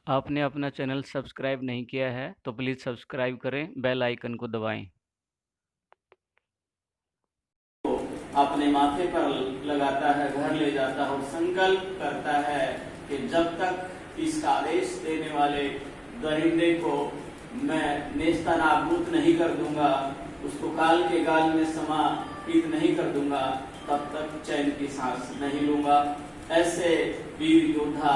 आपने अपना channel subscribe नहीं किया है तो प्लीज़ सब्सक्राइब करें, बेल आइकन को दबाएं। अपने माथे पर लगाता है, घर ले जाता है और संकल्प करता है कि जब तक इसका आदेश देने वाले दरिंदे को मैं नेस्तनाबूद नहीं कर दूंगा, उसको काल के गाल में समाहित नहीं कर दूंगा, तब तक चैन की सांस नहीं लूंगा। ऐसे वीर योद्धा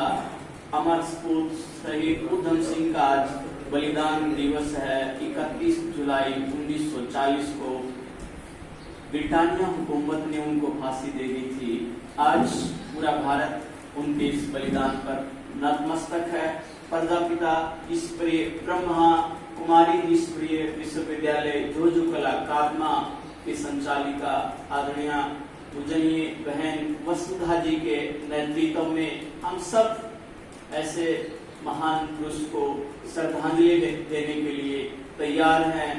अमर सपूत शहीद उधम सिंह का आज बलिदान दिवस है। 31 जुलाई 1940 को ब्रिटानिया हुकूमत ने उनको फांसी दे दी थी। आज पूरा भारत उनके इस बलिदान पर नतमस्तक है। प्रजापिता ईश्वरीय ब्रह्मा कुमारी ईश्वरीय विश्वविद्यालय जोजुकला कादमा की संचालिका आदरणीय पूजनीय बहन वसुधा जी के नेतृत्व में हम सब ऐसे महान पुरुष को श्रद्धांजलि देने के लिए तैयार हैं।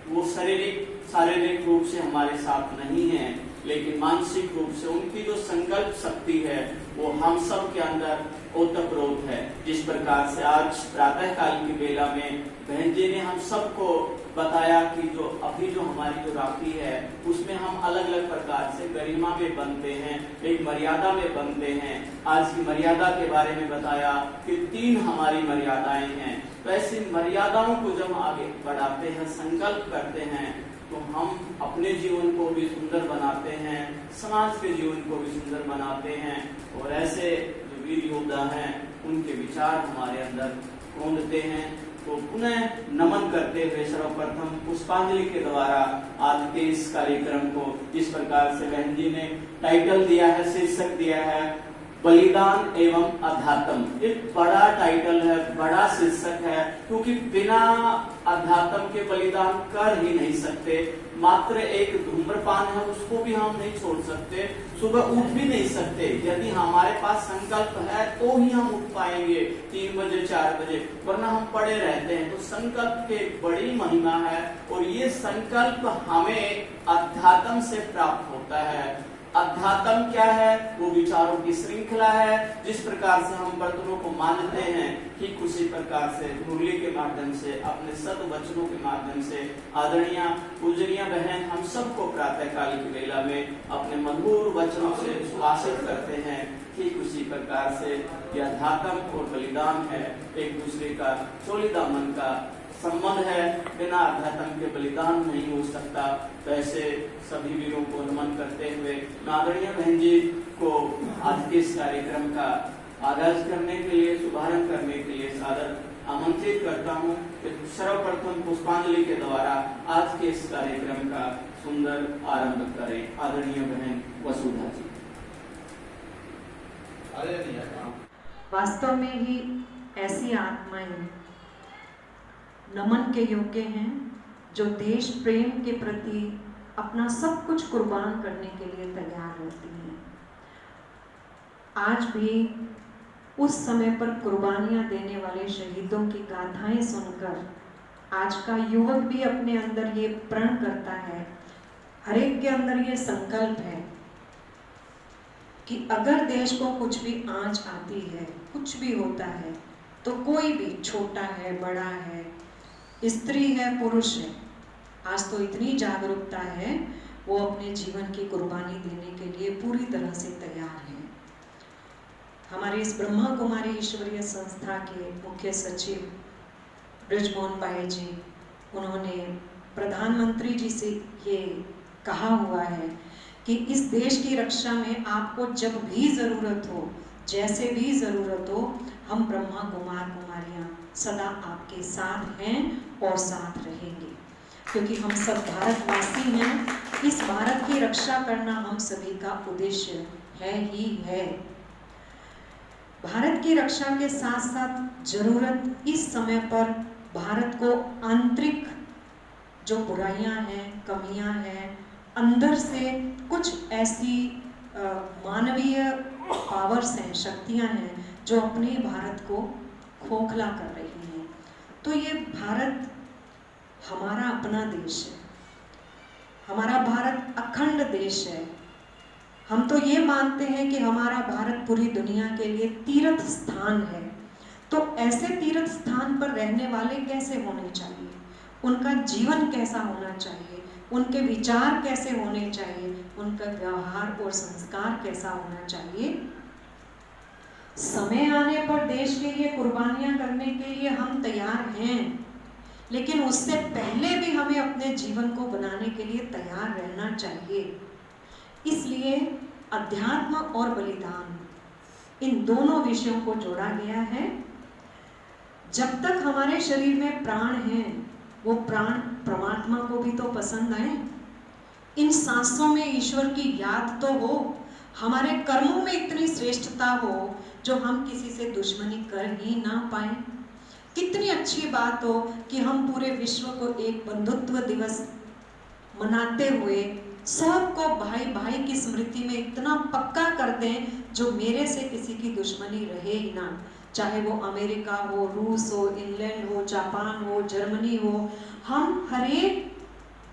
वो शारीरिक रूप से हमारे साथ नहीं है, लेकिन मानसिक रूप से उनकी जो संकल्प शक्ति है वो हम सब के अंदर ओतप्रोत है। जिस प्रकार से आज प्रातः काल की बेला में बहन जी ने हम सबको बताया कि जो हमारी जो राखी है उसमें हम अलग अलग प्रकार से गरिमा में बनते हैं, एक मर्यादा में बनते हैं। आज की मर्यादा के बारे में बताया कि 3 हमारी मर्यादाएं हैं। तो ऐसी मर्यादाओं को जब आगे बढ़ाते हैं, संकल्प करते हैं, तो हम अपने जीवन को भी सुंदर बनाते हैं, समाज के जीवन को भी सुंदर बनाते हैं। और ऐसे जो वीर योद्धा हैं उनके विचार हमारे अंदर खोदते हैं। तो पुनः नमन करते हुए सर्वप्रथम पुष्पांजलि के द्वारा आज के इस कार्यक्रम को जिस प्रकार से बहन जी ने टाइटल दिया है, शीर्षक दिया है, बलिदान एवं अध्यात्म। एक बड़ा टाइटल है, बड़ा शीर्षक है, क्योंकि बिना अध्यात्म के बलिदान कर ही नहीं सकते। मात्र एक धूम्रपान है, उसको भी हम नहीं छोड़ सकते, सुबह उठ भी नहीं सकते। यदि हमारे पास संकल्प है तो ही हम उठ पाएंगे 3 बजे 4 बजे, वरना हम पड़े रहते हैं। तो संकल्प की बड़ी महिमा है और ये संकल्प हमें अध्यात्म से प्राप्त होता है। अध्यात्म क्या है? वो विचारों की श्रृंखला है। जिस प्रकार से हम बर्तनों को मानते हैं, ठीक उसी प्रकार से मुरली के माध्यम से, अपने सत वचनों के माध्यम से आदरणीय पूजनीय बहन हम सबको प्रातः काल की बेला में अपने मधुर वचनों से सुभाषित करते हैं। ठीक उसी प्रकार से यह अध्यात्म और बलिदान है, एक दूसरे का चोली दामन का संबंध है। बिना अध्यात्म के बलिदान नहीं हो सकता। तो ऐसे सभी वीरों को नमन करते हुए मैं आदरणीय बहन जी को आज के इस कार्यक्रम का आगाज करने के लिए, शुभारंभ करने के लिए सादर आमंत्रित करता हूँ कि सर्वप्रथम पुष्पांजलि के द्वारा आज के इस कार्यक्रम का सुंदर आरंभ करें। आदरणीय बहन वसुधा जी। वास्तव में ही ऐसी आत्माएं नमन के योग्य हैं जो देश प्रेम के प्रति अपना सब कुछ कुर्बान करने के लिए तैयार होती हैं। आज भी उस समय पर कुर्बानियां देने वाले शहीदों की गाथाएं सुनकर आज का युवक भी अपने अंदर ये प्रण करता है, हर एक के अंदर ये संकल्प है कि अगर देश को कुछ भी आंच आती है, कुछ भी होता है, तो कोई भी छोटा है, बड़ा है, स्त्री है, पुरुष है, आज तो इतनी जागरूकता है, वो अपने जीवन की कुर्बानी देने के लिए पूरी तरह से तैयार है। हमारे इस ब्रह्मा कुमारी ईश्वरीय संस्था के मुख्य सचिव ब्रिजमोहन पाए जी, उन्होंने प्रधानमंत्री जी से ये कहा हुआ है कि इस देश की रक्षा में आपको जब भी ज़रूरत हो, जैसे भी ज़रूरत हो, हम ब्रह्मा कुमार कुमारियाँ सदा आपके साथ हैं और साथ रहेंगे, क्योंकि हम सब भारतवासी हैं। इस भारत की रक्षा करना हम सभी का उद्देश्य है ही है। भारत की रक्षा के साथ साथ जरूरत इस समय पर भारत को आंतरिक जो बुराइयां हैं, कमियां हैं, अंदर से कुछ ऐसी मानवीय पावर्स हैं, शक्तियां हैं जो अपने भारत को खोखला कर रही हैं। तो ये भारत हमारा अपना देश है, हमारा भारत अखंड देश है। हम तो ये मानते हैं कि हमारा भारत पूरी दुनिया के लिए तीर्थ स्थान है, तो ऐसे तीर्थ स्थान पर रहने वाले कैसे होने चाहिए, उनका जीवन कैसा होना चाहिए, उनके विचार कैसे होने चाहिए, उनका व्यवहार और संस्कार कैसा होना चाहिए। समय आने पर देश के लिए कुर्बानियां करने के लिए हम तैयार हैं, लेकिन उससे पहले भी हमें अपने जीवन को बनाने के लिए तैयार रहना चाहिए। इसलिए अध्यात्म और बलिदान, इन दोनों विषयों को जोड़ा गया है। जब तक हमारे शरीर में प्राण हैं, वो प्राण परमात्मा को भी तो पसंद आए। इन सांसों में ईश्वर की याद तो हो, हमारे कर्मों में इतनी श्रेष्ठता हो जो हम किसी से दुश्मनी कर ही ना पाए। कितनी अच्छी बात हो कि हम पूरे विश्व को एक बंधुत्व दिवस मनाते हुए सबको भाई भाई की स्मृति में इतना पक्का कर दें जो मेरे से किसी की दुश्मनी रहे ही ना, चाहे वो अमेरिका हो, रूस हो, इंग्लैंड हो, जापान हो, जर्मनी हो। हम हर एक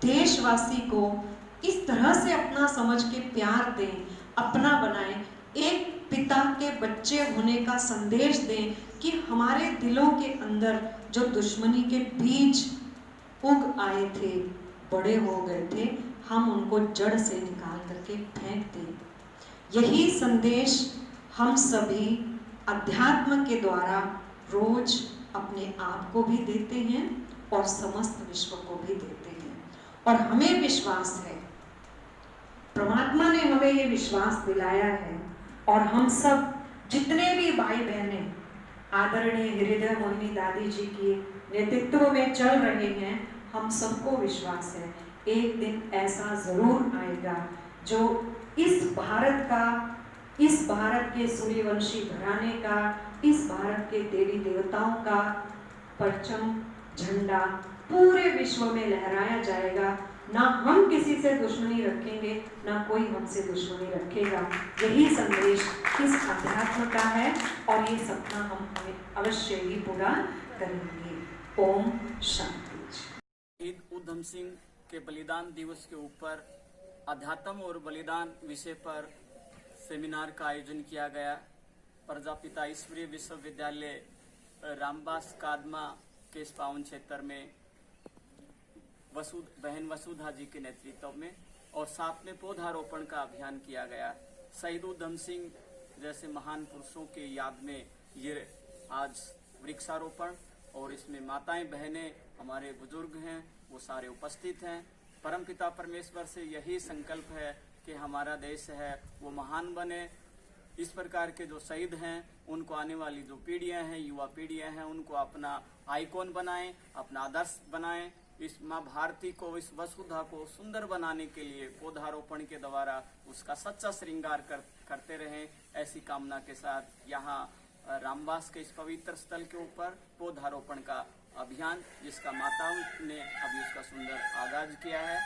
देशवासी को इस तरह से अपना समझ के प्यार दें, अपना बनाएं, एक पिता के बच्चे होने का संदेश दें कि हमारे दिलों के अंदर जो दुश्मनी के बीज उग आए थे, बड़े हो गए थे, हम उनको जड़ से निकाल करके फेंक दें। यही संदेश हम सभी अध्यात्म के द्वारा रोज अपने आप को भी देते हैं और समस्त विश्व को भी देते हैं। और हमें विश्वास है, परमात्मा ने हमें ये विश्वास दिलाया है, और हम सब जितने भी भाई बहने आदरणीय हृदय मोहिनी दादी जी की नेतृत्व में चल रहे हैं, हम सबको विश्वास है एक दिन ऐसा जरूर आएगा जो इस भारत के सूर्यवंशी घराने का, इस भारत के देवी देवताओं का परचम झंडा पूरे विश्व में लहराया जाएगा। ना हम किसी से दुश्मनी रखेंगे, ना कोई हमसे दुश्मनी रखेगा। यही संदेश इस अध्यात्म का है और ये सपना हम अवश्य ही पूरा करेंगे। ओम शांति। ईद उधम सिंह के बलिदान दिवस के ऊपर अध्यात्म और बलिदान विषय पर सेमिनार का आयोजन किया गया। प्रजापिता ईश्वरीय विश्वविद्यालय रामबास कादमा के इस पावन क्षेत्र में बहन वसुधा जी के नेतृत्व में, और साथ में पौधारोपण का अभियान किया गया। शहीद उधम सिंह जैसे महान पुरुषों के याद में ये आज वृक्षारोपण, और इसमें माताएं बहनें हमारे बुजुर्ग हैं वो सारे उपस्थित हैं। परमपिता परमेश्वर से यही संकल्प है कि हमारा देश है वो महान बने। इस प्रकार के जो शहीद हैं उनको आने वाली जो पीढ़ियां हैं, युवा पीढ़ियां हैं, उनको अपना आइकॉन बनाएं, अपना आदर्श बनाएं। इस माँ भारती को, इस वसुधा को सुंदर बनाने के लिए पौधारोपण के द्वारा उसका सच्चा श्रृंगार करते रहें, ऐसी कामना के साथ यहाँ रामबास के इस पवित्र स्थल के ऊपर पौधारोपण का अभियान, जिसका माताओं ने अभी उसका सुंदर आगाज किया है।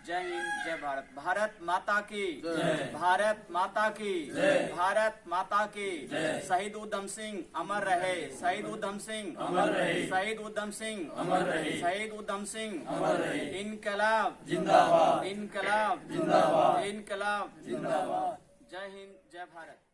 जय हिंद, जय भारत। भारत माता की जय। भारत माता की जय। भारत माता की जय। शहीद उधम सिंह अमर रहे। शहीद उधम सिंह अमर रहे। शहीद उधम सिंह अमर रहे। शहीद उधम सिंह अमर रहे। इनकलाब जिंदाबाद। इनकलाब जिंदाबाद। इनकलाब जिंदाबाद। जय हिंद, जय भारत।